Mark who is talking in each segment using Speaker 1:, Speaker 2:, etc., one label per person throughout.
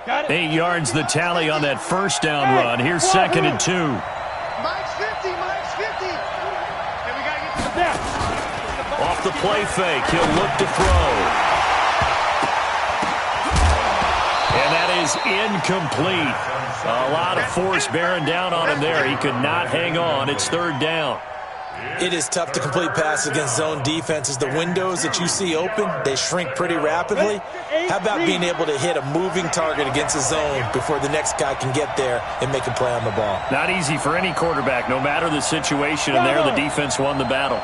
Speaker 1: 8 yards the tally on that first down run. Here's 2nd and 2.
Speaker 2: Mike's 50, Mike's 50. And we got to get to the back.
Speaker 1: Off the play fake, he'll look to throw. And that is incomplete. A lot of force bearing down on him there. He could not hang on. It's 3rd down.
Speaker 3: It is tough to complete passes against zone defenses. The windows that you see open, they shrink pretty rapidly. How about being able to hit a moving target against a zone before the next guy can get there and make a play on the ball?
Speaker 1: Not easy for any quarterback, no matter the situation, and there the defense won the battle.
Speaker 2: I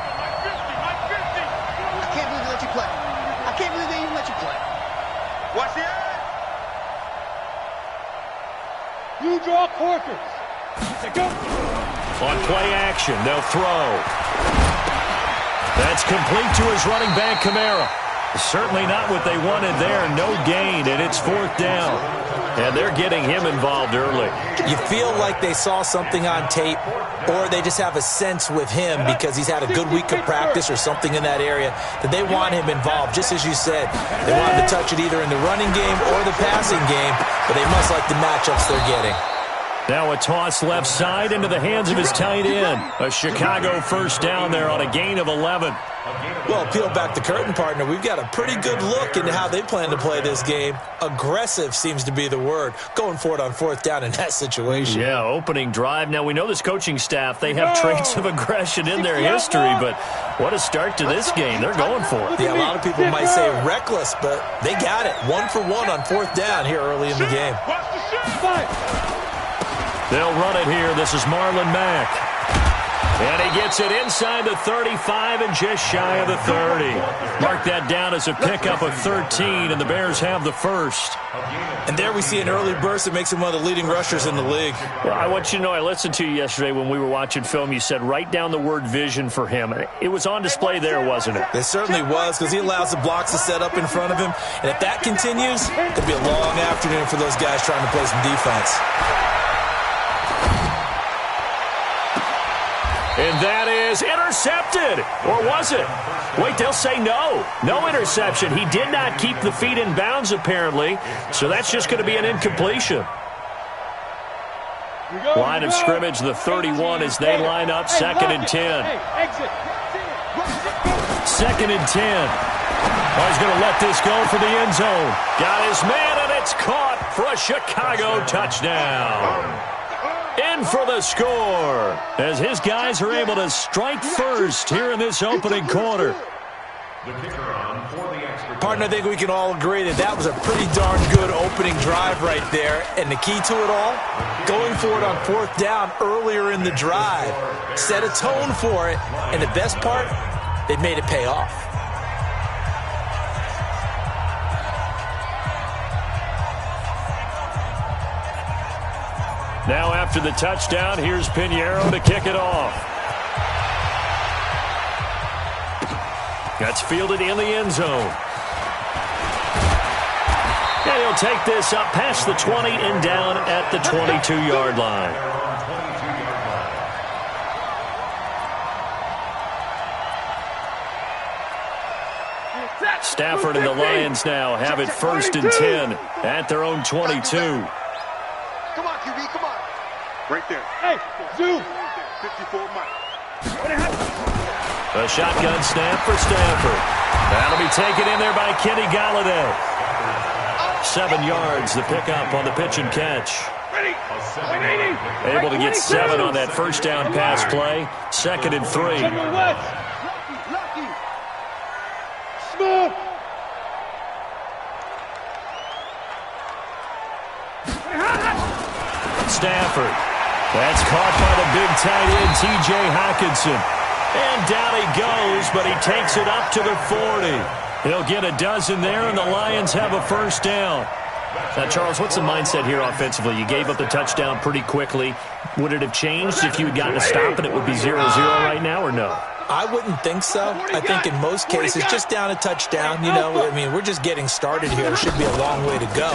Speaker 2: can't believe they let you play. I can't believe they even let you play. Watch the eye. You draw quarters. Go.
Speaker 1: On play action, they'll throw. That's complete to his running back, Kamara. Certainly not what they wanted there. No gain, and it's 4th down. And they're getting him involved early.
Speaker 3: You feel like they saw something on tape, or they just have a sense with him because he's had a good week of practice or something in that area that they want him involved. Just as you said, they want him to touch it either in the running game or the passing game, but they must like the matchups they're getting.
Speaker 1: Now a toss left side into the hands of his tight end. A Chicago first down there on a gain of 11.
Speaker 3: Well, peel back the curtain, partner. We've got a pretty good look into how they plan to play this game. Aggressive seems to be the word. Going for it on 4th down in that situation.
Speaker 1: Yeah, opening drive. Now, we know this coaching staff, they have traits of aggression in their history, but what a start to this game. They're going for it.
Speaker 3: Yeah, a lot of people might say reckless, but they got it. 1 for 1 on 4th down here early in the game.
Speaker 1: They'll run it here. This is Marlon Mack. And he gets it inside the 35 and just shy of the 30. Mark that down as a pickup of 13, and the Bears have the first.
Speaker 3: And there we see an early burst that makes him one of the leading rushers in the league.
Speaker 1: Well, I want you to know, I listened to you yesterday when we were watching film. You said write down the word vision for him. It was on display there, wasn't it?
Speaker 3: It certainly was, because he allows the blocks to set up in front of him. And if that continues, it'll be a long afternoon for those guys trying to play some defense.
Speaker 1: And that is intercepted. Or was it? Wait, they'll say no. No interception. He did not keep the feet in bounds, apparently. So that's just going to be an incompletion. Line of scrimmage, the 31 as they line up. 2nd and 10. 2nd and 10. Oh, he's going to let this go for the end zone. Got his man, and it's caught for a Chicago touchdown. In for the score as his guys are able to strike first here in this opening quarter.
Speaker 3: Partner, I think we can all agree that that was a pretty darn good opening drive right there. And the key to it all, going for it on 4th down earlier in the drive. Set a tone for it. And the best part, they made it pay off.
Speaker 1: Now after the touchdown, here's Pinheiro to kick it off. That's fielded in the end zone. And he'll take this up past the 20 and down at the 22-yard line. Stafford and the Lions now have it 1st and 10 at their own 22.
Speaker 2: Come on, QB, come on. Right there.
Speaker 4: Hey, zoom.
Speaker 2: 54 Mike.
Speaker 1: A shotgun snap for Stafford. That'll be taken in there by Kenny Golladay. 7 yards, the pickup on the pitch and catch. Able to get 7 on that first down pass play. 2nd and 3.
Speaker 4: Lucky. Smooth.
Speaker 1: Stafford. That's caught by the big tight end, T.J. Hockenson. And down he goes, but he takes it up to the 40. He'll get a dozen there, and the Lions have a first down. Now, Charles, what's the mindset here offensively? You gave up the touchdown pretty quickly. Would it have changed if you had gotten a stop and it would be 0-0 right now, or no?
Speaker 3: I wouldn't think so. I think in most cases, just down a touchdown, you know, I mean, we're just getting started here. There should be a long way to go.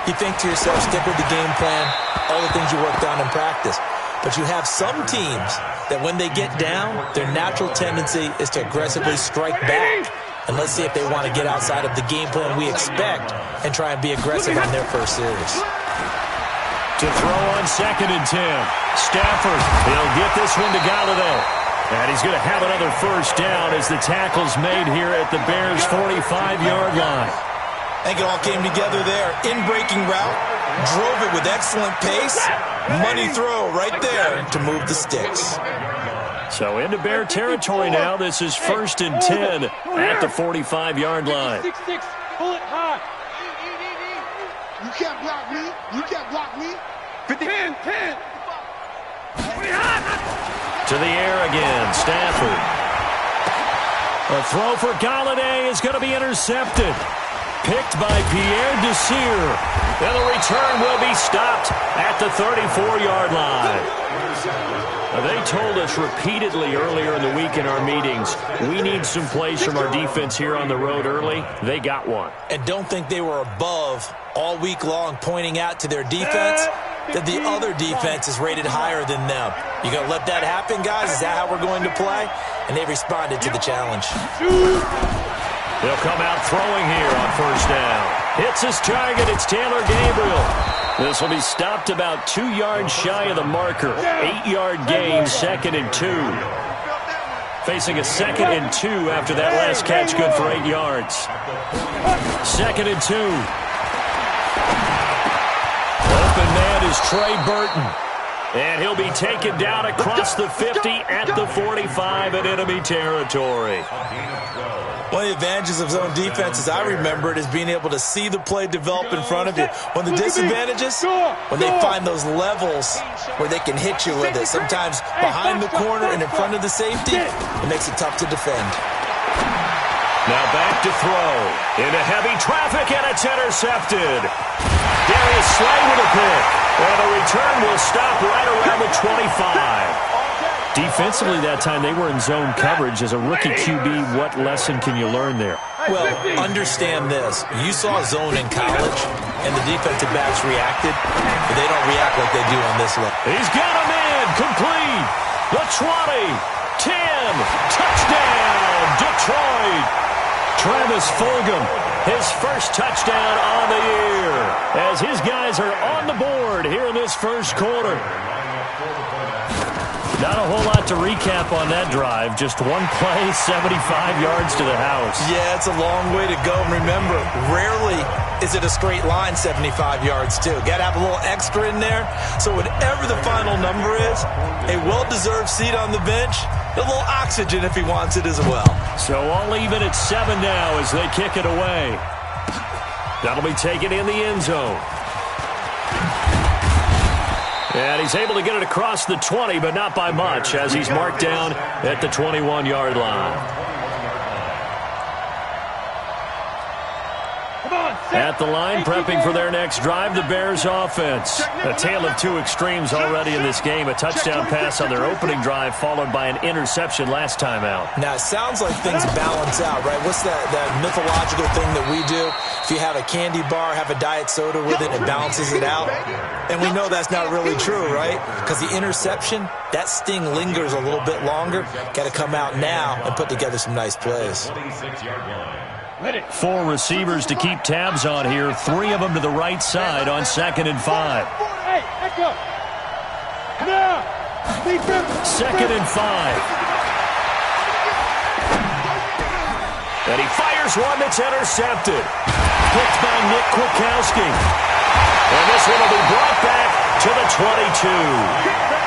Speaker 3: You think to yourself, stick with the game plan, all the things you worked on in practice. But you have some teams that when they get down, their natural tendency is to aggressively strike back. And let's see if they want to get outside of the game plan we expect and try and be aggressive on their first series.
Speaker 1: To throw on 2nd and 10. Stafford, he'll get this one to Golladay. And he's going to have another first down as the tackle's made here at the Bears' 45-yard line.
Speaker 3: I think it all came together there. In-breaking route, drove it with excellent pace. Money throw right there to move the sticks.
Speaker 1: So into Bear territory now. This is 1st and 10 at the 45-yard line.
Speaker 4: 6-6, pull it high.
Speaker 2: You can't block me. You can't block me.
Speaker 4: 10, 10.
Speaker 1: To the air again, Stafford. A throw for Golladay is going to be intercepted. Picked by Pierre Desir. And the return will be stopped at the 34-yard line. They told us repeatedly earlier in the week in our meetings, we need some plays from our defense here on the road early. They got one.
Speaker 3: And don't think they were above all week long pointing out to their defense that the other defense is rated higher than them. You going to let that happen, guys? Is that how we're going to play? And they responded to the challenge.
Speaker 1: They'll come out throwing here on first down. Hits his target. It's Taylor Gabriel. This will be stopped about 2 yards shy of the marker. 8-yard gain, 2nd and 2. Facing a 2nd and 2 after that last catch, good for 8 yards. 2nd and 2. Open man is Trey Burton. And he'll be taken down across the 50 at the 45 in enemy territory.
Speaker 3: One of the advantages of zone defense, as I remember it, is being able to see the play develop in front of you. One of the disadvantages, when they find those levels where they can hit you with it, sometimes behind the corner and in front of the safety, it makes it tough to defend.
Speaker 1: Now back to throw. Into heavy traffic, and it's intercepted. Darius Slay with a pick. And the return will stop right around the 25. Defensively that time, they were in zone coverage. As a rookie QB, what lesson can you learn there?
Speaker 3: Well, understand this. You saw zone in college, and the defensive backs reacted, but they don't react like they do on this level.
Speaker 1: He's got him in. Complete. The 20. 10. Touchdown, Detroit. Travis Fulgham, his first touchdown on the year, as his guys are on the board here in this first quarter. Not a whole lot to recap on that drive. Just one play, 75 yards to the house.
Speaker 3: Yeah, it's a long way to go. And remember, rarely is it a straight line 75 yards, too. Got to have a little extra in there. So whatever the final number is, a well-deserved seat on the bench, a little oxygen if he wants it as well.
Speaker 1: So all even at 7 now as they kick it away. That'll be taken in the end zone. And he's able to get it across the 20, but not by much, as he's marked down at the 21-yard line. At the line, prepping for their next drive, the Bears offense. A tale of two extremes already in this game. A touchdown pass on their opening drive, followed by an interception last time out.
Speaker 3: Now, it sounds like things balance out, right? What's that mythological thing that we do? If you have a candy bar, have a diet soda with it, it balances it out. And we know that's not really true, right? Because the interception, that sting lingers a little bit longer. Got to come out now and put together some nice plays.
Speaker 1: 4 receivers to keep tabs on here. 3 of them to the right side on 2nd and 5.
Speaker 4: Hey, echo. Now.
Speaker 1: 2nd and 5. And he fires one that's intercepted. Picked by Nick Kwiatkowski. And this one will be brought back to the 22.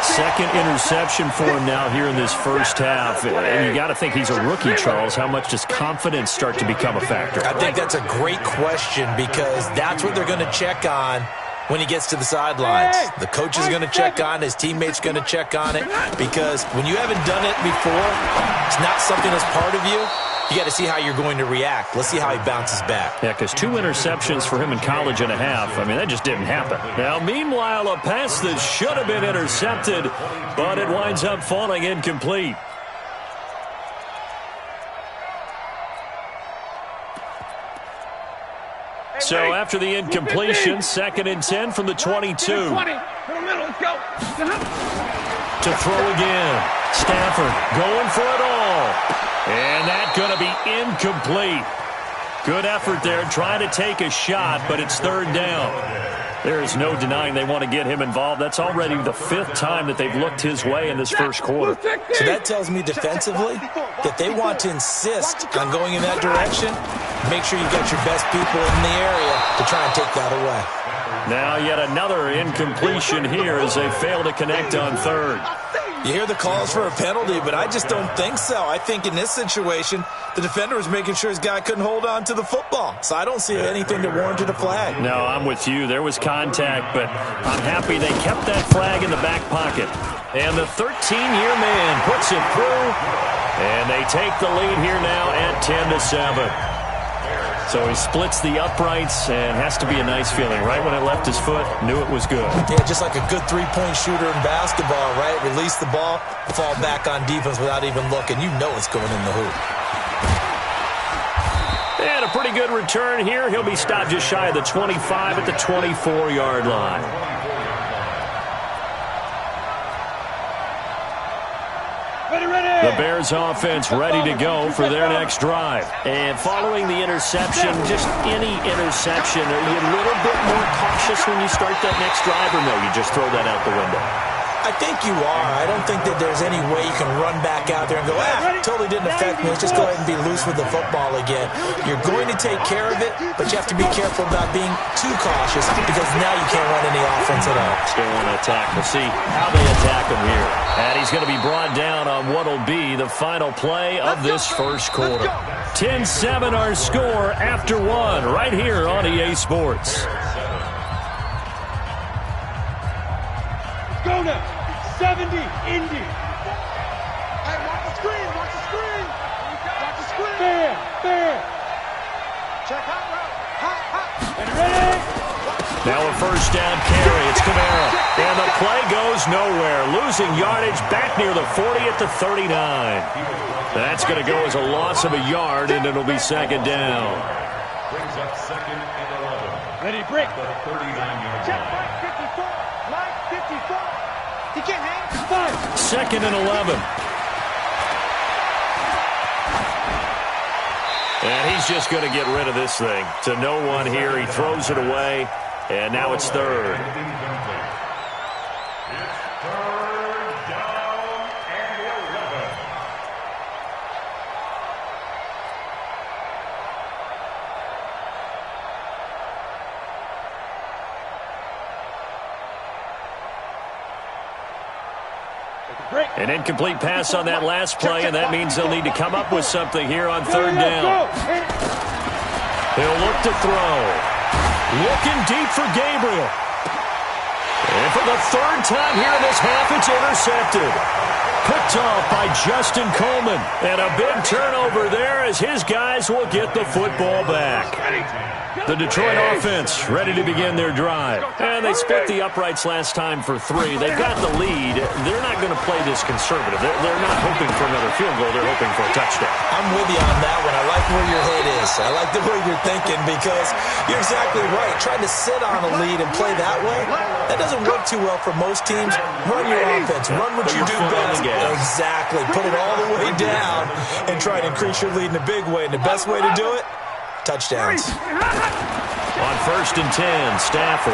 Speaker 1: Second interception for him now here in this first half. And you got to think he's a rookie, Charles. How much does confidence start to become a factor?
Speaker 3: I think that's a great question, because that's what they're going to check on when he gets to the sidelines. The coach is going to check on it. His teammates going to check on it, because when you haven't done it before, it's not something that's part of you. You got to see how you're going to react. Let's see how he bounces back.
Speaker 1: Yeah, because 2 interceptions for him in college and a half. I mean, that just didn't happen. Now, meanwhile, a pass that should have been intercepted, but it winds up falling incomplete. So after the incompletion, 2nd and 10 from the 22. To throw again. Stafford going for it all. And that's going to be incomplete. Good effort there, trying to take a shot, but it's third down. There is no denying they want to get him involved. That's already the 5th time that they've looked his way in this first quarter.
Speaker 3: So that tells me defensively that they want to insist on going in that direction. Make sure you got your best people in the area to try and take that away.
Speaker 1: Now yet another incompletion here as they fail to connect on third.
Speaker 3: You hear the calls for a penalty, but I just don't think so. I think in this situation, the defender was making sure his guy couldn't hold on to the football. So I don't see anything that warranted a flag.
Speaker 1: No, I'm with you. There was contact, but I'm happy they kept that flag in the back pocket. And the 13-year man puts it through, and they take the lead here now at 10-7. So he splits the uprights, and has to be a nice feeling. Right when it left his foot, knew it was good.
Speaker 3: Yeah, just like a good three-point shooter in basketball, right? Release the ball, fall back on defense without even looking. You know it's going in the hoop.
Speaker 1: And a pretty good return here. He'll be stopped just shy of the 25 at the 24-yard line. The Bears offense ready to go for their next drive. And following the interception, just any interception, are you a little bit more cautious when you start that next drive, or no, you just throw that out the window?
Speaker 3: I think you are. I don't think that there's any way you can run back out there and go, totally didn't affect me. Let's just go ahead and be loose with the football again. You're going to take care of it, but you have to be careful about being too cautious because now you can't run any offense at all.
Speaker 1: Still want to attack. We'll see how they attack him here. And he's going to be brought down on what will be the final play of this first quarter. 10-7 our score after one right here on EA Sports.
Speaker 4: Go now. 70, Indy.
Speaker 2: Hey, watch the screen, watch the screen. Watch the screen.
Speaker 4: Fair.
Speaker 2: Check hot route. Hot.
Speaker 4: And ready.
Speaker 1: Now a first down carry. It's Kamara. And the play goes nowhere. Losing yardage back near the 40 at the 39. That's going to go as a loss of a yard, and it'll be second down.
Speaker 5: Brings up second and 11.
Speaker 4: Ready, break.
Speaker 5: The 39-yard
Speaker 2: Check
Speaker 5: line.
Speaker 2: Mike 54. He can't hang.
Speaker 4: 5.
Speaker 1: Second and 11. And he's just going to get rid of this thing. To no one here. He throws it away. And now it's third.
Speaker 5: It's third down and 11.
Speaker 1: An incomplete pass on that last play, and that means they'll need to come up with something here on third down. He'll look to throw. Looking deep for Gabriel. And for the third time here in this half, it's intercepted. Picked off by Justin Coleman. And a big turnover there as his guys will get the football back. The Detroit offense ready to begin their drive. And they split the uprights last time for 3. They've got the lead. They're not going to play this conservative. They're not hoping for another field goal. They're hoping for a touchdown.
Speaker 3: I'm with you on that one. I like where your head is. I like the way you're thinking because you're exactly right. Trying to sit on a lead and play that way, that doesn't work too well for most teams. Run your offense. Run what you do best. Exactly. Put it all the way down and try to increase your lead in a big way. And the best way to do it, touchdowns.
Speaker 1: On first and 10, Stafford.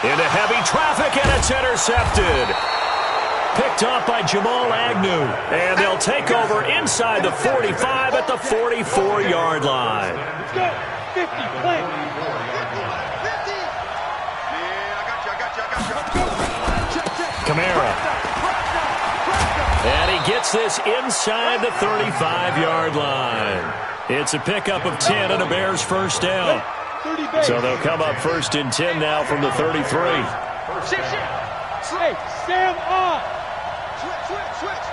Speaker 1: Into heavy traffic, and it's intercepted. Picked off by Jamal Agnew. And they'll take over inside the 45 at the 44-yard line.
Speaker 4: Let's go. 50, play.
Speaker 2: 50. Yeah, I got you.
Speaker 1: Kamara. And he gets this inside the 35-yard line. It's a pickup of 10 and a Bears first down.
Speaker 4: 30 base.
Speaker 1: So they'll come up first and 10 now from the 33.
Speaker 4: Hey, Sam on.
Speaker 2: Switch.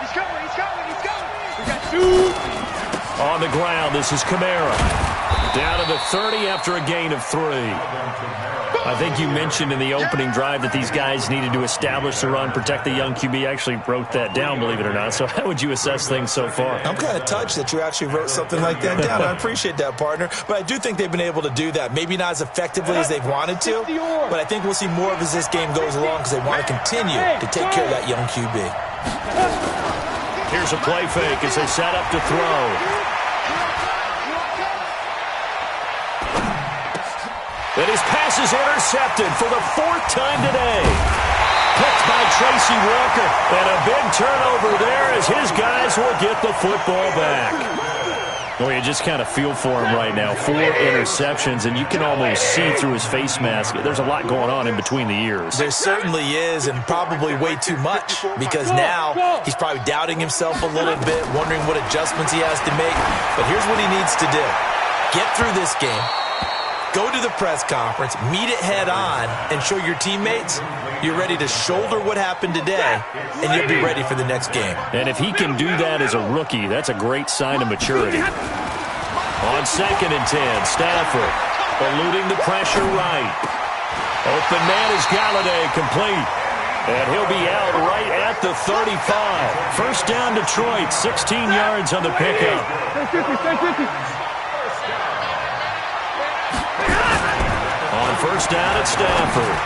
Speaker 2: He's coming.
Speaker 4: We got 2.
Speaker 1: On the ground, this is Kamara. Down to the 30 after a gain of 3. I think you mentioned in the opening drive that these guys needed to establish the run, protect the young QB. I actually wrote that down, believe it or not. So how would you assess things so far?
Speaker 3: I'm kind of touched that you actually wrote something like that down. I appreciate that, partner. But I do think they've been able to do that. Maybe not as effectively as they've wanted to, but I think we'll see more of as this game goes along because they want to continue to take care of that young QB.
Speaker 1: Here's a play fake as they set up to throw. And his pass is intercepted for the 4th time today. Picked by Tracy Walker. And a big turnover there as his guys will get the football back. Well, you just kind of feel for him right now. 4 interceptions, and you can almost see through his face mask. There's a lot going on in between the ears.
Speaker 3: There certainly is, and probably way too much, because now he's probably doubting himself a little bit, wondering what adjustments he has to make. But here's what he needs to do. Get through this game, go to the press conference, meet it head on, and show your teammates you're ready to shoulder what happened today, and you'll be ready for the next game.
Speaker 1: And if he can do that as a rookie, that's a great sign of maturity. On 2nd and 10, Stafford eluding the pressure right. Open man is Galladay, complete. And he'll be out right at the 35. First down, Detroit, 16 yards on the pickup. On first down at Stafford.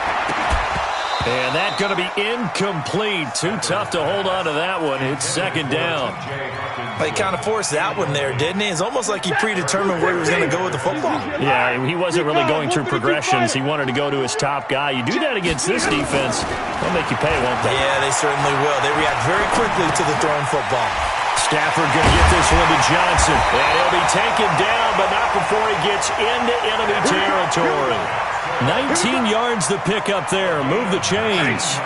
Speaker 1: And that's going to be incomplete. Too tough to hold on to that one. It's 2nd down.
Speaker 3: He kind of forced that one there, didn't he? It's almost like he predetermined where he was going to go with the football.
Speaker 1: Yeah, he wasn't really going through progressions. He wanted to go to his top guy. You do that against this defense, they'll make you pay, won't they?
Speaker 3: Yeah, they certainly will. They react very quickly to the thrown football.
Speaker 1: Stafford going to get this one to Johnson. And he'll be taken down, but not before he gets into enemy territory. 19 yards to pick up there. Move the chains.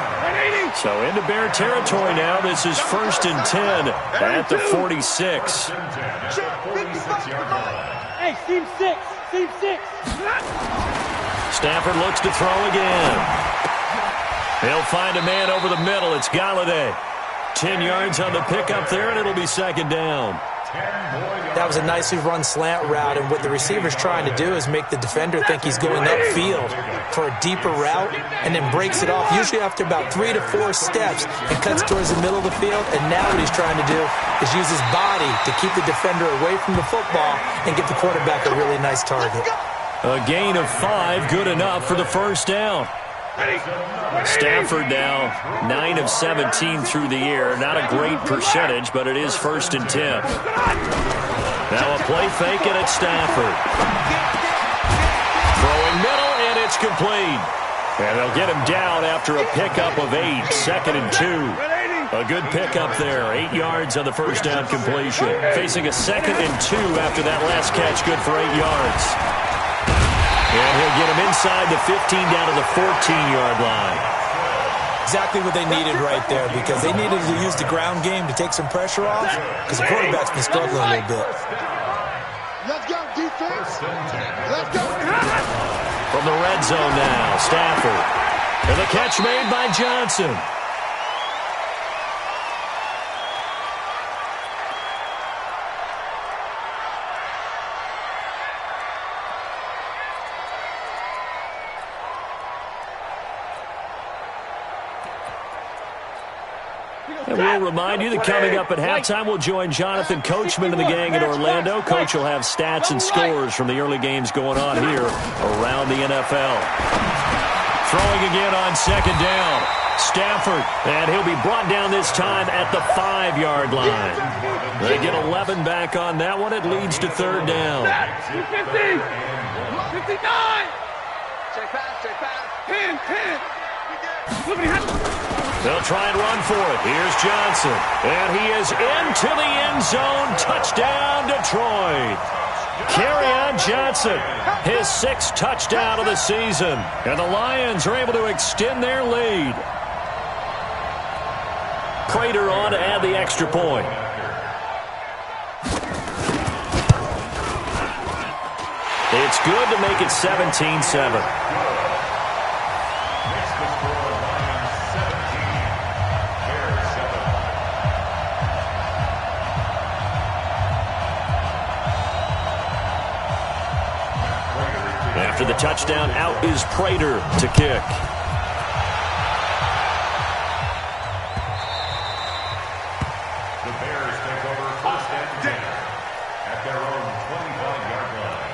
Speaker 1: So into Bear territory now. This is 1st and 10 at the 46.
Speaker 4: Hey, seam 6. Seam 6.
Speaker 1: Stafford looks to throw again. He'll find a man over the middle. It's Galladay. 10 yards on the pickup there, and it'll be 2nd down.
Speaker 3: That was a nicely run slant route, and what the receiver's trying to do is make the defender think he's going upfield for a deeper route and then breaks it off, usually after about 3 to 4 steps, and cuts towards the middle of the field. And now what he's trying to do is use his body to keep the defender away from the football and get the quarterback a really nice target.
Speaker 1: A gain of 5, good enough for the first down. Stafford now 9 of 17 through the air. Not a great percentage, but it is 1st and 10. Now a play fake, and it's Stafford. Throwing middle, and it's complete. And they'll get him down after a pickup of 8. 2nd and 2. A good pickup there. 8 yards on the first down completion. Facing a 2nd and 2 after that last catch. Good for 8 yards. And he'll get him inside the 15 down to the 14-yard line.
Speaker 3: Exactly what they needed right there, because they needed to use the ground game to take some pressure off, because the quarterback's been struggling a little bit.
Speaker 2: Let's go, defense. Let's go.
Speaker 1: From the red zone now, Stafford. And the catch made by Johnson. And we'll remind you that coming up at halftime, we'll join Jonathan Coachman and the gang in Orlando. Coach will have stats and scores from the early games going on here around the NFL. Throwing again on 2nd down. Stafford, and he'll be brought down this time at the 5-yard line. They get 11 back on that one. It leads to 3rd down.
Speaker 4: 50. 59.
Speaker 2: Check pass.
Speaker 4: 10.
Speaker 1: They'll try and run for it. Here's Johnson. And he is into the end zone. Touchdown, Detroit. Kerryon Johnson, his 6th touchdown of the season. And the Lions are able to extend their lead. Prater on to add the extra point. It's good to make it 17-7. After the touchdown, out is Prater to kick.
Speaker 5: The Bears take over 1st and 10 at their own 25-yard line.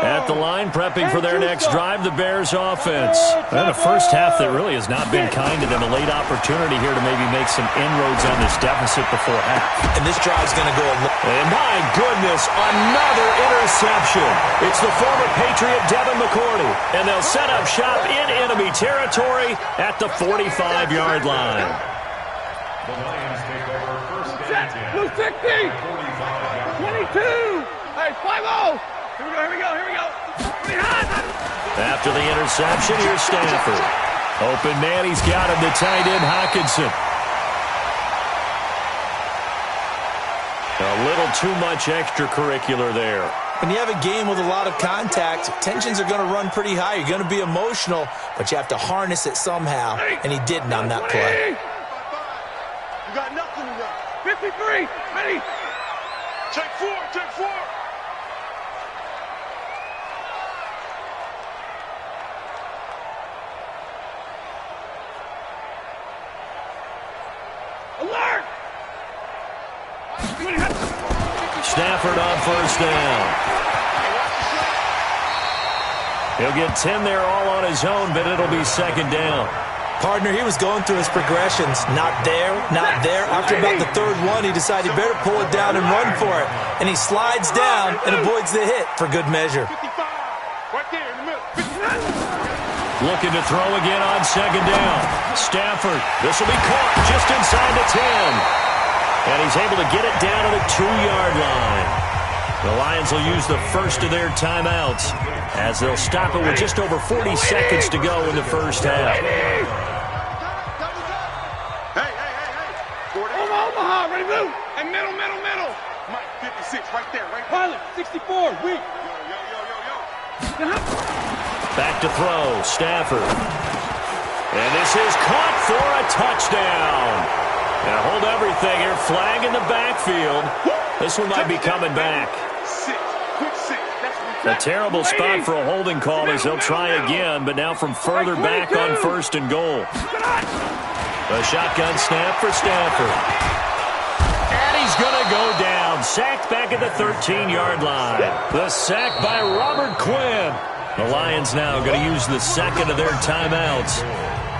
Speaker 1: At the the line, prepping for their next drive, the Bears offense. And a first half that really has not been kind to them. A late opportunity here to maybe make some inroads on this deficit before half.
Speaker 3: And this drive's going to go.
Speaker 1: And my goodness, another interception. It's the former Patriot Devin McCourty. And they'll set up shop in enemy territory at the 45-yard line.
Speaker 5: The Lions take over first and 10.
Speaker 4: Blue 60. 22. Hey, 5-0. Here we go.
Speaker 1: After the interception, here's Stanford. Open man, he's got him, the tight end, Hockenson. A little too much extracurricular there.
Speaker 3: When you have a game with a lot of contact, tensions are going to run pretty high. You're going to be emotional, but you have to harness it somehow, and he didn't on that play.
Speaker 2: You got nothing to know.
Speaker 4: 53. Ready.
Speaker 2: Take four.
Speaker 4: Alert.
Speaker 1: Stafford on first down. He'll get 10 there all on his own, but it'll be second down.
Speaker 3: Partner, he was going through his progressions. Not there. After about the third one, he decided he better pull it down and run for it. And he slides down and avoids the hit for good measure.
Speaker 2: 55. Right there in the middle. 59.
Speaker 1: Looking to throw again on second down. Stafford, this will be caught just inside the 10. And he's able to get it down to the 2-yard line. The Lions will use the first of their timeouts as they'll stop it with just over 40 seconds to go in the first half.
Speaker 2: Hey.
Speaker 4: Omaha, ready, move.
Speaker 2: And middle. Mike, 56, right there.
Speaker 4: Pilot, 64, weak.
Speaker 2: Yo.
Speaker 1: Back to throw, Stafford. And this is caught for a touchdown. Now hold everything here. Flag in the backfield. This one might be coming back. A terrible spot for a holding call as they'll try again, but now from further back on first and goal. A shotgun snap for Stafford. And he's going to go down. Sacked back at the 13-yard line. The sack by Robert Quinn. The Lions now going to use the second of their timeouts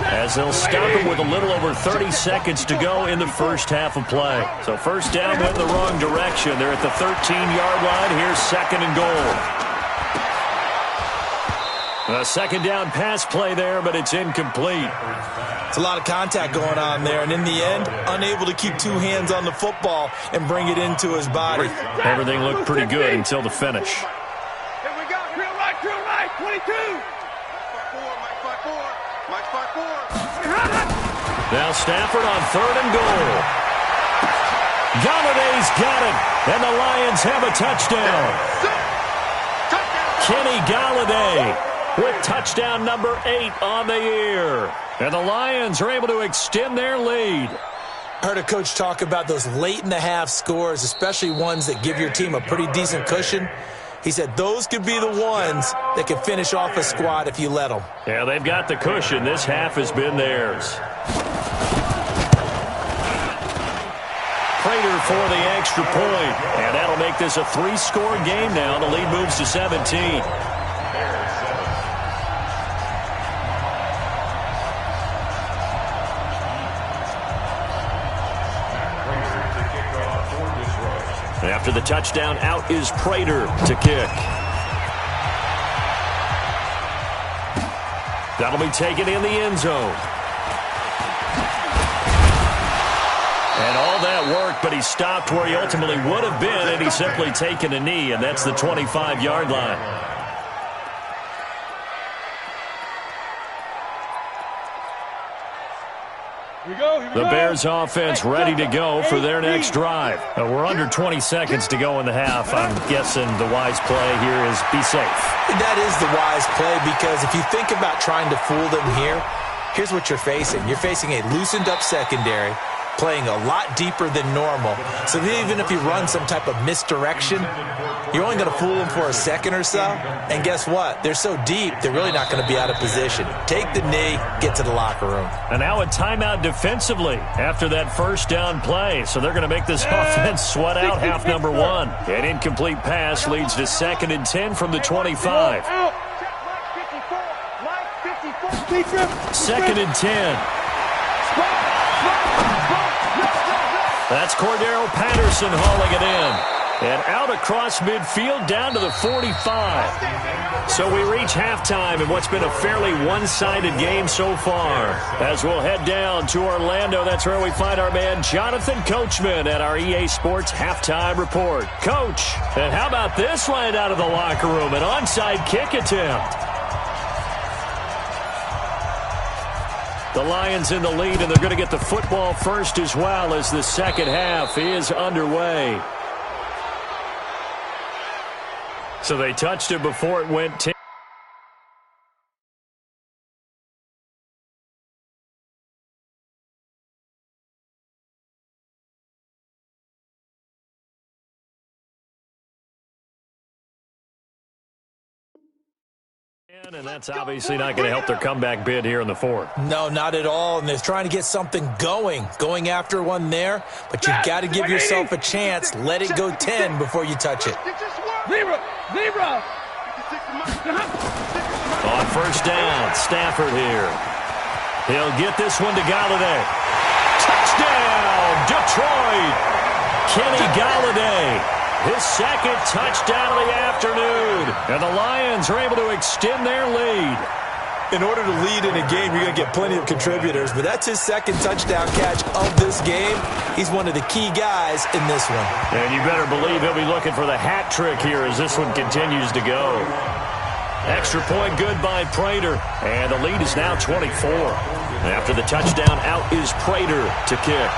Speaker 1: as they'll stop it with a little over 30 seconds to go in the first half of play. So first down went in the wrong direction. They're at the 13-yard line. Here's second and goal. A second down pass play there, but it's incomplete.
Speaker 3: It's a lot of contact going on there, and in the end, unable to keep two hands on the football and bring it into his body.
Speaker 1: Everything looked pretty good until the finish.
Speaker 4: Here we go. Drill right, 22.
Speaker 2: Mike 5-4.
Speaker 1: Now Stafford on third and goal. Galladay's got it, and the Lions have a touchdown. Kenny Galladay with touchdown number 8 on the year. And the Lions are able to extend their lead.
Speaker 3: I heard a coach talk about those late-in-the-half scores, especially ones that give your team a pretty decent cushion. He said those could be the ones that can finish off a squad if you let them.
Speaker 1: Yeah, they've got the cushion. This half has been theirs. Prater for the extra point. And that'll make this a 3-score game now. The lead moves to 17. After the touchdown, out is Prater to kick. That'll be taken in the end zone. And all that work, but he stopped where he ultimately would have been, and he's simply taken a knee, and that's the 25-yard line. The Bears offense ready to go for their next drive. We're under 20 seconds to go in the half. I'm guessing the wise play here is be safe.
Speaker 3: That is the wise play, because if you think about trying to fool them here, here's what you're facing. You're facing a loosened up secondary. playing a lot deeper than normal. So even if you run some type of misdirection, you're only going to fool them for a second or so. And guess what? They're so deep, they're really not going to be out of position. Take the knee, get to the locker room.
Speaker 1: And now a timeout defensively after that first down play. So they're going to make this offense sweat out half number one. An incomplete pass leads to 2nd and 10 from the 25. 2nd and 10. That's Cordero Patterson hauling it in. And out across midfield down to the 45. So we reach halftime in what's been a fairly one-sided game so far. As we'll head down to Orlando, that's where we find our man Jonathan Coachman at our EA Sports Halftime Report. Coach, and how about this right out of the locker room? An onside kick attempt. The Lions in the lead, and they're going to get the football first as well as the second half is underway. So they touched it before it went 10. And that's obviously not going to help their comeback bid here in the fourth.
Speaker 3: No, not at all. And they're trying to get something going after one there. But you've got to give yourself a chance. Let it go 10 before you touch it.
Speaker 4: Zebra.
Speaker 1: On first down, Stafford here. He'll get this one to Golladay. Touchdown, Detroit! Kenny Golladay. His second touchdown of the afternoon. And the Lions are able to extend their lead.
Speaker 3: In order to lead in a game, you're going to get plenty of contributors. But that's his second touchdown catch of this game. He's one of the key guys in this one.
Speaker 1: And you better believe he'll be looking for the hat trick here as this one continues to go. Extra point good by Prater. And the lead is now 24. After the touchdown, out is Prater to kick.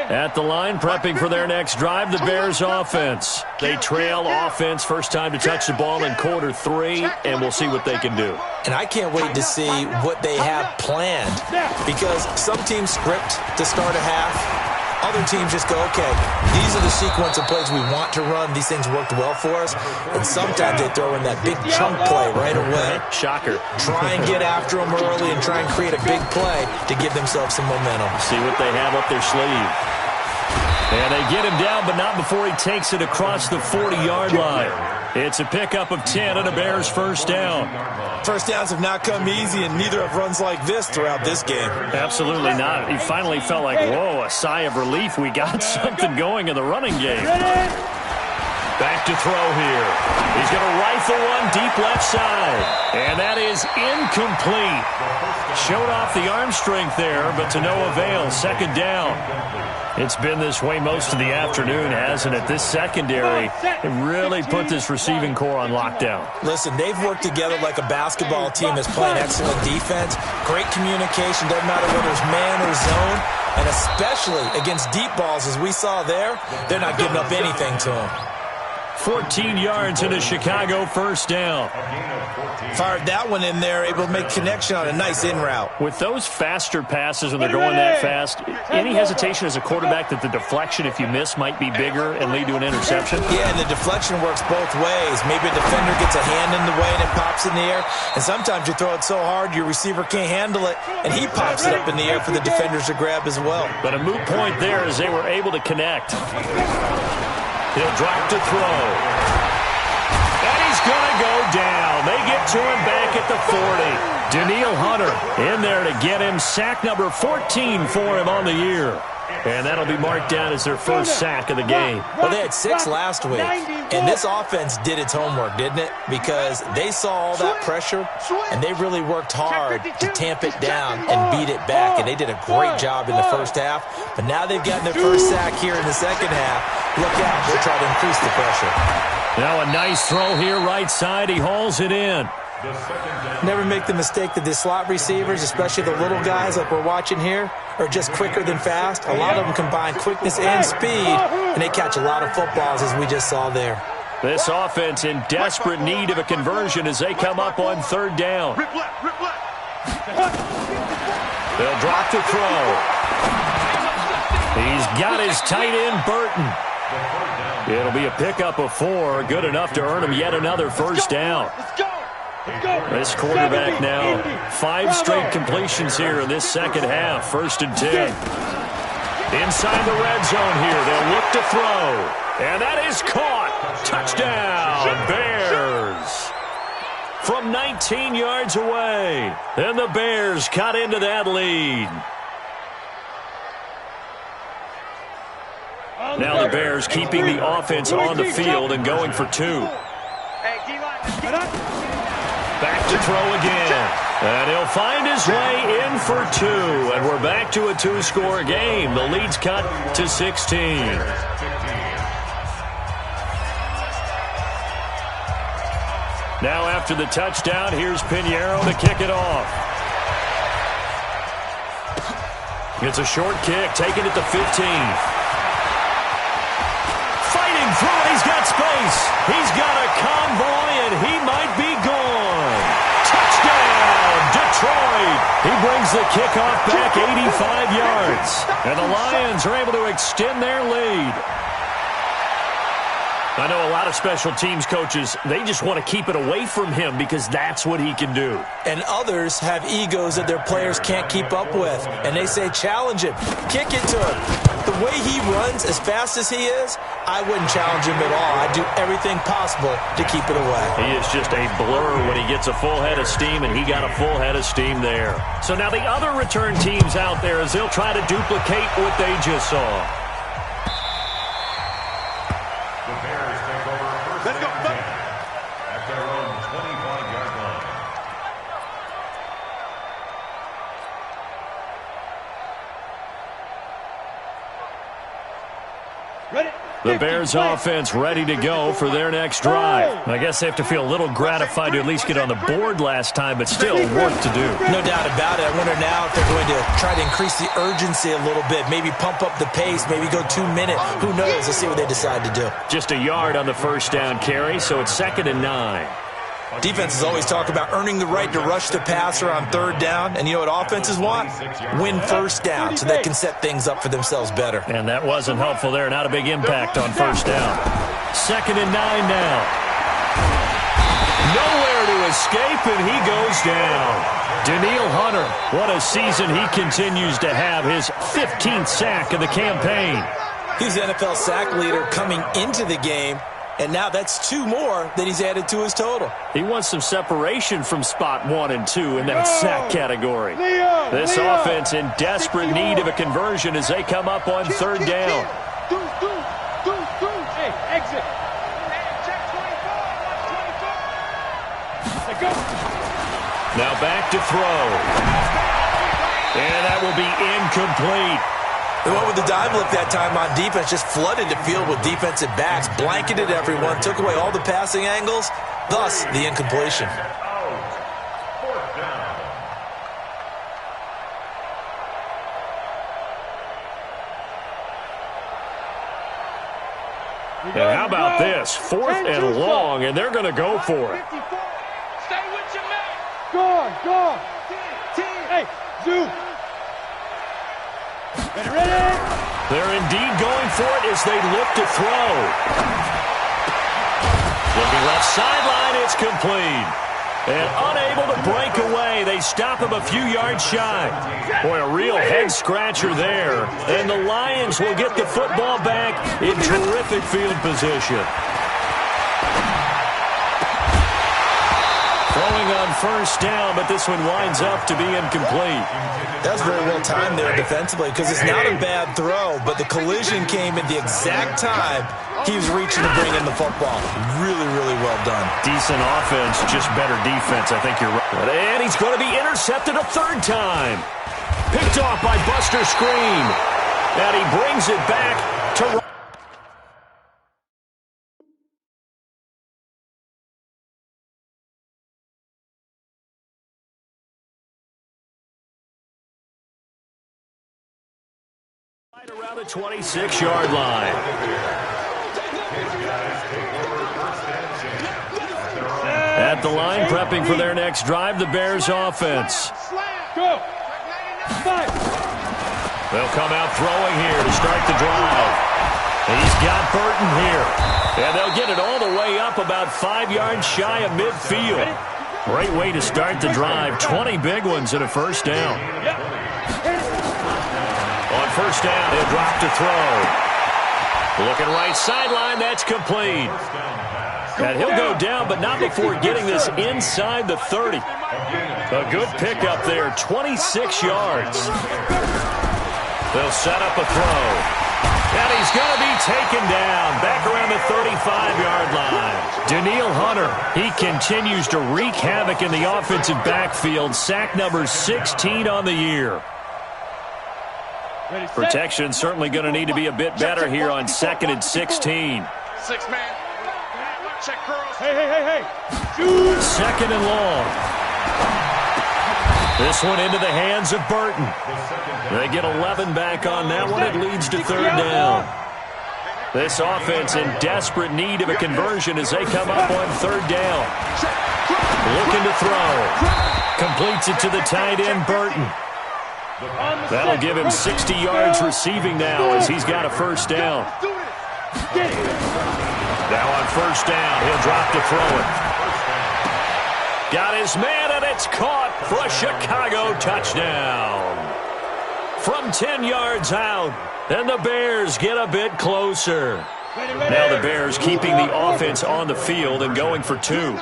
Speaker 1: At the line, prepping for their next drive, the Bears offense. They trail offense, first time to touch the ball in quarter 3, and we'll see what they can do.
Speaker 3: And I can't wait to see what they have planned, because some teams script to start a half. Other teams just go, okay, these are the sequence of plays we want to run. These things worked well for us. And sometimes they throw in that big chunk play right away.
Speaker 1: Shocker.
Speaker 3: Try and get after them early and try and create a big play to give themselves some momentum.
Speaker 1: See what they have up their sleeve. And they get him down, but not before he takes it across the 40-yard line. It's a pickup of 10 and a Bears first down.
Speaker 3: First downs have not come easy, and neither have runs like this throughout this game.
Speaker 1: Absolutely not. He finally felt like, whoa, a sigh of relief. We got something going in the running game. Back to throw here. He's going to rifle one deep left side. And that is incomplete. Showed off the arm strength there, but to no avail. Second down. It's been this way most of the afternoon, hasn't it? This secondary really put this receiving core on lockdown.
Speaker 3: Listen, they've worked together like a basketball team that's playing excellent defense. Great communication, doesn't matter whether it's man or zone. And especially against deep balls, as we saw there, they're not giving up anything to them.
Speaker 1: 14 yards and a Chicago first down.
Speaker 3: Fired that one in there, able to make connection on a nice in route.
Speaker 1: With those faster passes when they're going that fast, any hesitation as a quarterback that the deflection, if you miss, might be bigger and lead to an interception?
Speaker 3: Yeah, and the deflection works both ways. Maybe a defender gets a hand in the way and it pops in the air. And sometimes you throw it so hard your receiver can't handle it, and he pops it up in the air for the defenders to grab as well.
Speaker 1: But a moot point there as they were able to connect. He'll drop to throw. And he's going to go down. They get to him back at the 40. Danielle Hunter in there to get him. Sack number 14 for him on the year. And that'll be marked down as their first sack of the game.
Speaker 3: Well, they had 6 last week. And this offense did its homework, didn't it? Because they saw all that pressure, and they really worked hard to tamp it down and beat it back. And they did a great job in the first half. But now they've gotten their first sack here in the second half. Look out, they'll try to increase the pressure.
Speaker 1: Now a nice throw here right side. He hauls it in.
Speaker 5: The second down.
Speaker 3: Never make the mistake that the slot receivers, especially the little guys like we're watching here, are just quicker than fast. A lot of them combine quickness and speed, and they catch a lot of footballs, as we just saw there.
Speaker 1: This offense in desperate need of a conversion as they come up on third down.
Speaker 2: Rip left, rip left.
Speaker 1: They'll drop to throw. He's got his tight end, Burton. It'll be a pickup of 4, good enough to earn him yet another first down.
Speaker 2: Let's go. Let's go.
Speaker 1: This quarterback now, 5 straight completions here in this second half, 1st and 10. Inside the red zone here, they'll look to throw. And that is caught. Touchdown, Bears. From 19 yards away. And the Bears cut into that lead. Now the Bears keeping the offense on the field and going for 2.
Speaker 2: Hey, D-line.
Speaker 1: Back to throw again. And he'll find his way in for 2. And we're back to a 2-score game. The lead's cut to 16. Now after the touchdown, here's Pinheiro to kick it off. It's a short kick, taking it to 15. Fighting through it, he's got space. He's got a convoy, and he might be gone. Touchdown, Detroit. He brings the kickoff back 85 yards. And the Lions are able to extend their lead. I know a lot of special teams coaches, they just want to keep it away from him because that's what he can do.
Speaker 3: And others have egos that their players can't keep up with. And they say, challenge him, kick it to him. The way he runs as fast as he is, I wouldn't challenge him at all. I'd do everything possible to keep it away.
Speaker 1: He is just a blur when he gets a full head of steam, and he got a full head of steam there. So now the other return teams out there as they'll try to duplicate what they just saw.
Speaker 2: Let's go.
Speaker 5: At their own 25-yard line.
Speaker 4: Ready?
Speaker 1: The Bears offense ready to go for their next drive. I guess they have to feel a little gratified to at least get on the board last time, but still work to do.
Speaker 3: No doubt about it. I wonder now if they're going to try to increase the urgency a little bit, maybe pump up the pace, maybe go 2 minutes. Who knows? Let's see what they decide to do.
Speaker 1: Just a yard on the first down carry, so it's 2nd and 9.
Speaker 3: Defenses always talk about earning the right to rush the passer on third down. And you know what offenses want? Win first down so they can set things up for themselves better.
Speaker 1: And that wasn't helpful there. Not a big impact on first down. 2nd and 9 now. Nowhere to escape, and he goes down. Danielle Hunter, what a season he continues to have. His 15th sack of the campaign.
Speaker 3: He's the NFL sack leader coming into the game. And now that's 2 more that he's added to his total.
Speaker 1: He wants some separation from spot 1 and 2 in that sack category. This offense in desperate need of a conversion as they come up on third down.
Speaker 4: Hey, exit.
Speaker 2: Check 24.
Speaker 4: Let's go.
Speaker 1: Now back to throw. And that will be incomplete.
Speaker 3: They went with the dive look that time on defense, just flooded the field with defensive backs, blanketed everyone, took away all the passing angles, thus the incompletion.
Speaker 5: Fourth down.
Speaker 1: And how about this? 4th and long, and they're going to go for it.
Speaker 2: 54. Stay with your man.
Speaker 4: Go. Hey, Zoo. Ready?
Speaker 1: They're indeed going for it as they look to throw. Looking left sideline, it's complete. And unable to break away, they stop him a few yards shy. Boy, a real head-scratcher there. And the Lions will get the football back in terrific field position. Throwing on first down, but this one winds up to be incomplete.
Speaker 3: That was very well timed there defensively because it's not a bad throw, but the collision came at the exact time he was reaching to bring in the football. Really, really well done.
Speaker 1: Decent offense, just better defense. I think you're right. And he's going to be intercepted a 3rd time. Picked off by Buster Screen. And he brings it back to Around the 26-yard line. At the line, prepping for their next drive, the Bears offense.
Speaker 4: Go.
Speaker 1: They'll come out throwing here to start the drive. He's got Burton here. And they'll get it all the way up about 5 yards shy of midfield. Great way to start the drive. 20 big ones and a first down. On first down, he'll drop to throw. Looking right sideline, that's complete. And he'll go down, but not before getting this inside the 30. A good pickup there, 26 yards. They'll set up a throw. And he's going to be taken down back around the 35-yard line. Danielle Hunter, he continues to wreak havoc in the offensive backfield. Sack number 16 on the year. Protection certainly going to need to be a bit better here on 2nd and 16.
Speaker 2: 6-man. Check girls.
Speaker 4: Hey.
Speaker 1: 2nd and long. This one into the hands of Burton. They get 11 back on that one. It leads to 3rd down. This offense in desperate need of a conversion as they come up on 3rd down. Looking to throw. Completes it to the tight end, Burton. That'll give him 60 yards receiving now as he's got a first down. Now on first down, he'll drop to throw it. Got his man, and it's caught for a Chicago touchdown. From 10 yards out, and the Bears get a bit closer. Now the Bears keeping the offense on the field and going for 2.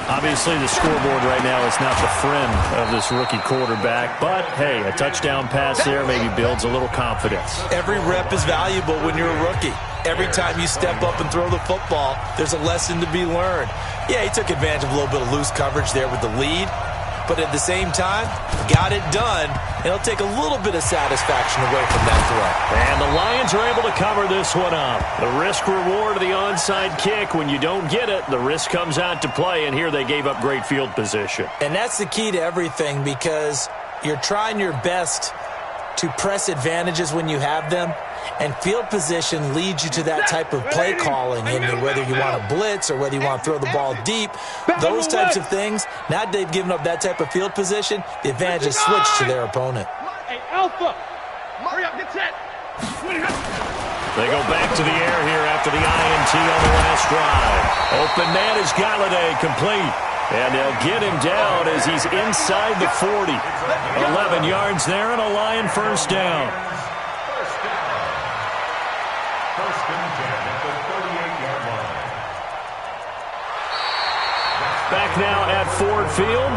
Speaker 1: Obviously, the scoreboard right now is not the friend of this rookie quarterback, but, hey, a touchdown pass there maybe builds a little confidence.
Speaker 3: Every rep is valuable when you're a rookie. Every time you step up and throw the football, there's a lesson to be learned. Yeah, he took advantage of a little bit of loose coverage there with the lead, but at the same time, got it done. It'll take a little bit of satisfaction away from that throw.
Speaker 1: And the Lions are able to cover this one up. The risk-reward of the onside kick, when you don't get it, the risk comes out to play, and here they gave up great field position.
Speaker 3: And that's the key to everything, because you're trying your best to press advantages when you have them, and field position leads you to that type of play calling. And whether you want to blitz or whether you want to throw the ball deep, those types of things, now that they've given up that type of field position, the advantage is switched to their opponent.
Speaker 4: Hey, Alpha. Hurry up, get set.
Speaker 1: They go back to the air here after the INT on the last drive. Open man is Galladay, complete. And they'll get him down as he's inside the 40. 11 yards there and a Lion first down.
Speaker 5: First and 10 at the 38-yard line.
Speaker 1: Back now at Ford Field.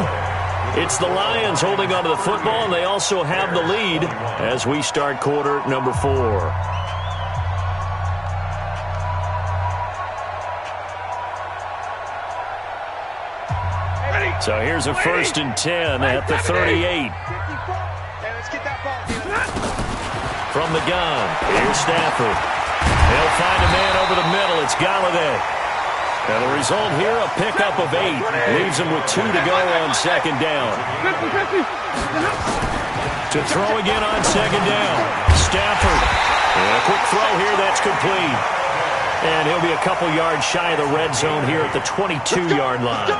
Speaker 1: It's the Lions holding onto the football, and they also have the lead as we start quarter number 4. So here's a first and 10 at the 38. From the gun, here's Stafford. They'll find a man over the middle. It's Galladay. And the result here, a pickup of 8. Leaves him with 2 to go on 2nd down. To throw again on 2nd down. Stafford. And a quick throw here, that's complete. And he'll be a couple yards shy of the red zone here at the 22-yard line.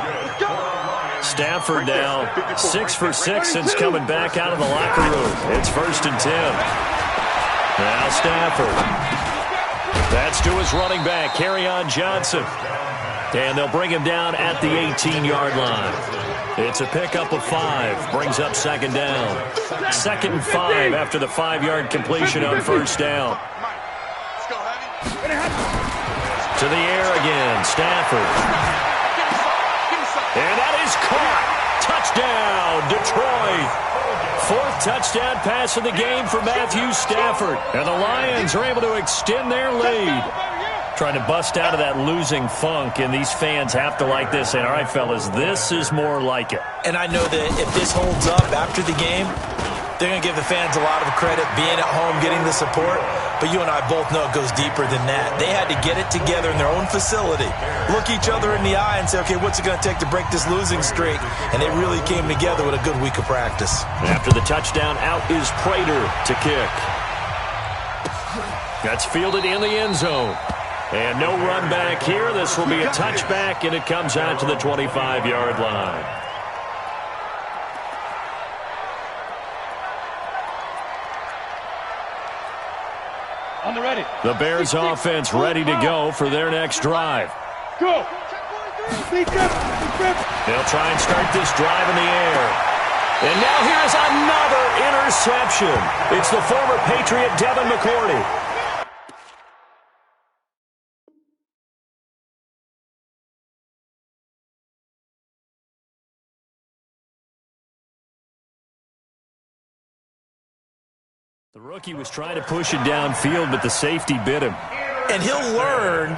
Speaker 1: Stafford now 6 for 6 since coming back out of the locker room. It's first and 10. Now Stafford. That's to his running back, Kerryon Johnson. And they'll bring him down at the 18-yard line. It's a pickup of 5. Brings up 2nd down. 2nd and 5 after the 5-yard completion on first down. To the air again, Stafford. And that is caught. Touchdown, Detroit. 4th touchdown pass of the game for Matthew Stafford. And the Lions are able to extend their lead. Trying to bust out of that losing funk, and these fans have to like this. And all right, fellas, this is more like it.
Speaker 3: And I know that if this holds up after the game, they're going to give the fans a lot of credit being at home, getting the support. but you and I both know it goes deeper than that. They had to get it together in their own facility, look each other in the eye and say, okay, what's it going to take to break this losing streak? And they really came together with a good week of practice.
Speaker 1: After the touchdown, out is Prater to kick. That's fielded in the end zone. And no run back here. This will be a touchback, and it comes out to the 25-yard line.
Speaker 4: On the ready.
Speaker 1: The Bears offense ready to go for their next drive.
Speaker 4: Go.
Speaker 1: They'll try and start this drive in the air. And now here's another interception. It's the former Patriot Devin McCourty. The rookie was trying to push it downfield, but the safety bit him.
Speaker 3: And he'll learn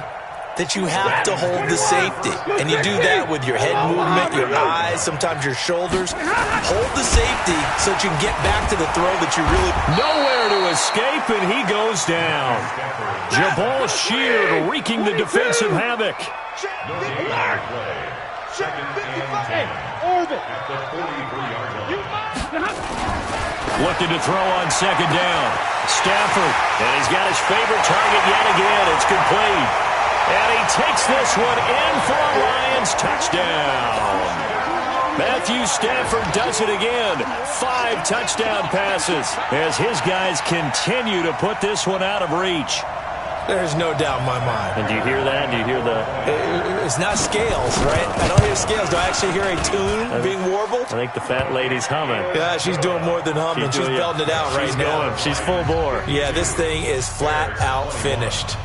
Speaker 3: that you have to hold the safety. And you do that with your head movement, your eyes, sometimes your shoulders. Hold the safety so that you can get back to the throw that you really...
Speaker 1: Nowhere to escape, and he goes down. Jabal Sheard wreaking the defensive havoc.
Speaker 4: Hey, Orbit.
Speaker 5: At the 43-yard line.
Speaker 1: Looking to throw on second down. Stafford, and he's got his favorite target yet again. It's complete. And he takes this one in for a Lions touchdown. Matthew Stafford does it again. 5 touchdown passes as his guys continue to put this one out of reach.
Speaker 3: There's no doubt in my mind.
Speaker 1: And do you hear that? Do you hear the...
Speaker 3: It's not scales, right? I don't hear scales. Do I actually hear a tune being warbled?
Speaker 1: I think the fat lady's humming.
Speaker 3: Yeah, she's doing more than humming. She's belting it out right now.
Speaker 1: Going. She's full bore.
Speaker 3: Yeah, this thing is flat out finished.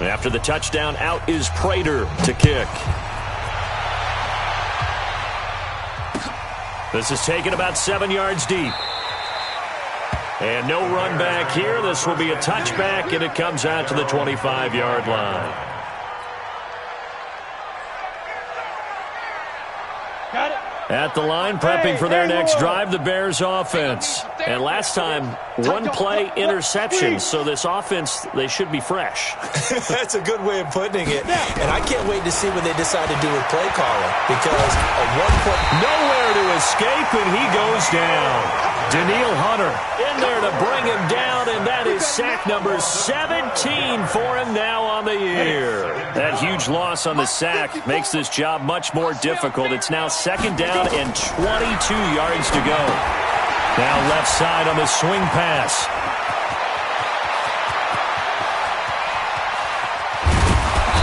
Speaker 1: After the touchdown, out is Prater to kick. This is taken about 7 yards deep. And no run back here. This will be a touchback, and it comes out to the 25-yard line.
Speaker 4: Got it.
Speaker 1: At the line, prepping for their next drive, the Bears offense. And last time, one-play interception, so this offense, they should be fresh.
Speaker 3: That's a good way of putting it. And I can't wait to see what they decide to do with play calling, because a one-play...
Speaker 1: Nowhere to escape, and he goes down. Danielle Hunter in there to bring him down, and that is sack number 17 for him now on the year. That huge loss on the sack makes this job much more difficult. It's now second down and 22 yards to go. Now left side on the swing pass.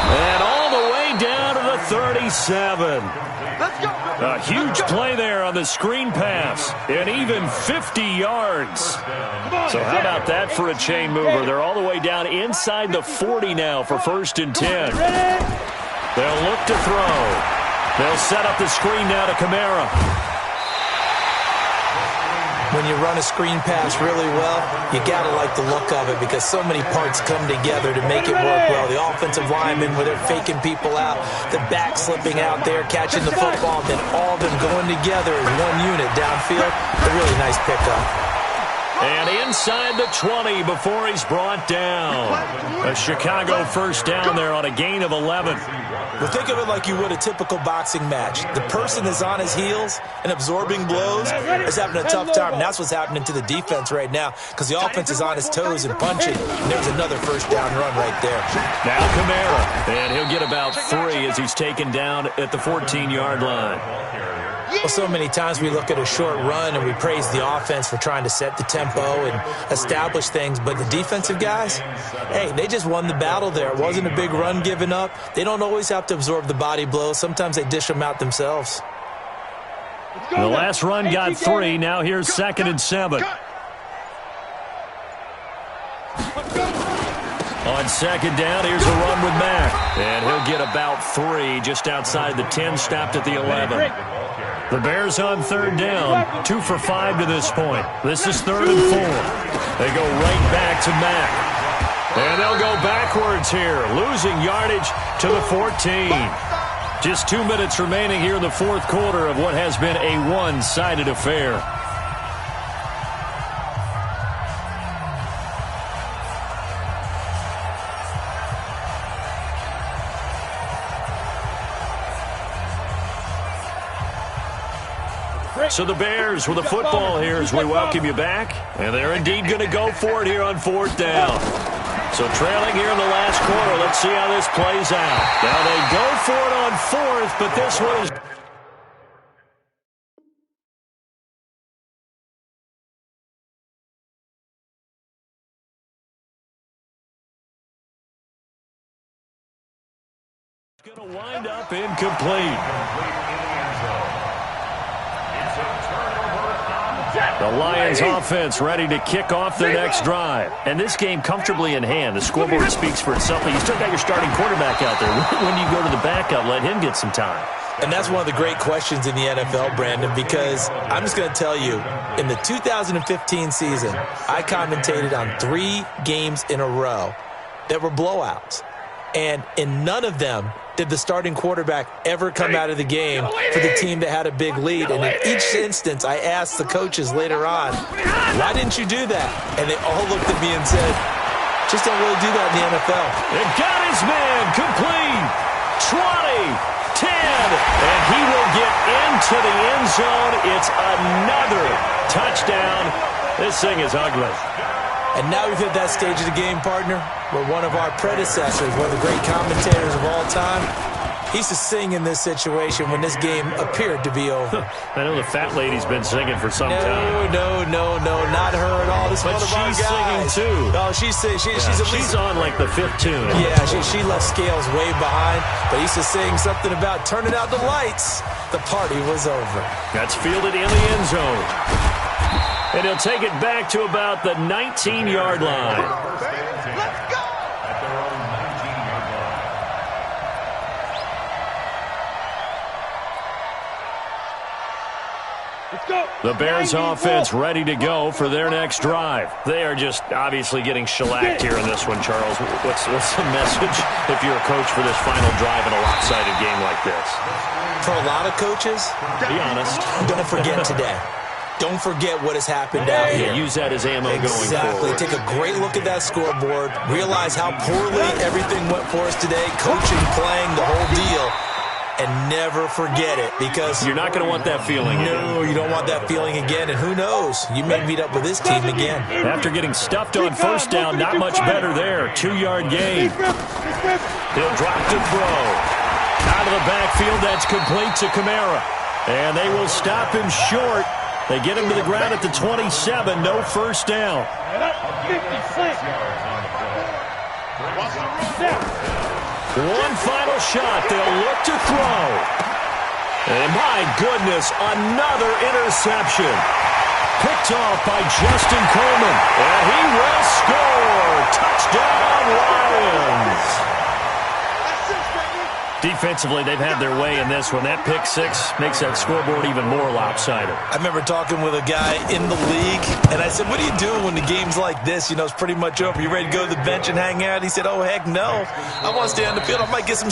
Speaker 1: And all the way down to the 37.
Speaker 2: Let's go.
Speaker 1: A huge play there on the screen pass. And even 50 yards. So how about that for a chain mover? They're all the way down inside the 40 now for 1st and 10. They'll look to throw. They'll set up the screen now to Kamara.
Speaker 3: When you run a screen pass really well, you got to like the look of it because so many parts come together to make it work well. The offensive linemen, where they're faking people out, the back slipping out there, catching the football, and then all of them going together as one unit downfield. A really nice pickup.
Speaker 1: And inside the 20 before he's brought down. A Chicago first down there on a gain of 11.
Speaker 3: Well, think of it like you would a typical boxing match. The person that's on his heels and absorbing blows is having a tough time. And that's what's happening to the defense right now because the offense is on his toes and punching. And there's another first down run right there.
Speaker 1: Now Kamara. And he'll get about 3 as he's taken down at the 14-yard line.
Speaker 3: Well, so many times we look at a short run and we praise the offense for trying to set the tempo and establish things, but the defensive guys, hey, they just won the battle there. It wasn't a big run given up. They don't always have to absorb the body blows. Sometimes they dish them out themselves.
Speaker 1: The last run got 3. Now here's 2nd and 7. On second down, here's a run with Mack. And he'll get about 3 just outside the 10, stopped at the 11. The Bears on third down, 2 for 5 to this point. This is 3rd and 4. They go right back to Mack. And they'll go backwards here, losing yardage to the 14. Just 2 minutes remaining here in the fourth quarter of what has been a one-sided affair. So the Bears with the football here as we welcome you back. And they're indeed going to go for it here on 4th down. So trailing here in the last quarter. Let's see how this plays out. Now they go for it on 4th, but this one is going to wind up incomplete. The Lions offense ready to kick off their next drive. And this game comfortably in hand. The scoreboard speaks for itself, but you still got your starting quarterback out there. When you go to the backup, let him get some time.
Speaker 3: And that's one of the great questions in the NFL, Brandon, because I'm just going to tell you, in the 2015 season, I commentated on 3 games in a row that were blowouts. And in none of them did the starting quarterback ever come out of the game for the team that had a big lead. And in each instance, I asked the coaches later on, why didn't you do that? And they all looked at me and said, just don't really do that in the NFL.
Speaker 1: It got his man complete. 20, 10, and he will get into the end zone. It's another touchdown. This thing is ugly.
Speaker 3: And now we've hit that stage of the game, partner, where one of our predecessors, one of the great commentators of all time, he used to sing in this situation when this game appeared to be over.
Speaker 1: I know the fat lady's been singing for some time.
Speaker 3: No, not her at all. This
Speaker 1: but
Speaker 3: one of our
Speaker 1: she's
Speaker 3: guys.
Speaker 1: singing, too.
Speaker 3: Oh, she's
Speaker 1: on like the 5th tune.
Speaker 3: Yeah, she left Scales way behind, but he used to sing something about turning out the lights. The party was over.
Speaker 1: That's fielded in the end zone. And he'll take it back to about the 19-yard line.
Speaker 2: Let's go!
Speaker 5: At their own 19-yard line.
Speaker 4: Let's go.
Speaker 1: The Bears offense ready to go for their next drive. They are just obviously getting shellacked here in this one, Charles. What's the message if you're a coach for this final drive in a lopsided game like this?
Speaker 3: For a lot of coaches,
Speaker 1: be honest,
Speaker 3: don't forget today. Don't forget what has happened out here.
Speaker 1: Use that as ammo going
Speaker 3: Exactly.
Speaker 1: forward.
Speaker 3: Take a great look at that scoreboard. Realize how poorly everything went for us today. Coaching, playing, the whole deal. And never forget it, because
Speaker 1: you're not going to want that feeling again.
Speaker 3: No, you don't want that feeling again. And who knows? You may meet up with this team again.
Speaker 1: After getting stuffed on 1st down, not much better there. 2-yard gain. He'll drop to throw. Out of the backfield, that's complete to Kamara. And they will stop him short. They get him to the ground at the 27. No 1st down.
Speaker 4: 50
Speaker 1: One final shot. They'll look to throw. And my goodness, another interception. Picked off by Justin Coleman. And he will score. Touchdown, Lions. Defensively, they've had their way in this one. That pick 6 makes that scoreboard even more lopsided.
Speaker 3: I remember talking with a guy in the league, and I said, what do you do when the game's like this? You know, it's pretty much over. You ready to go to the bench and hang out? He said, oh, heck no. I want to stay on the field. I might get some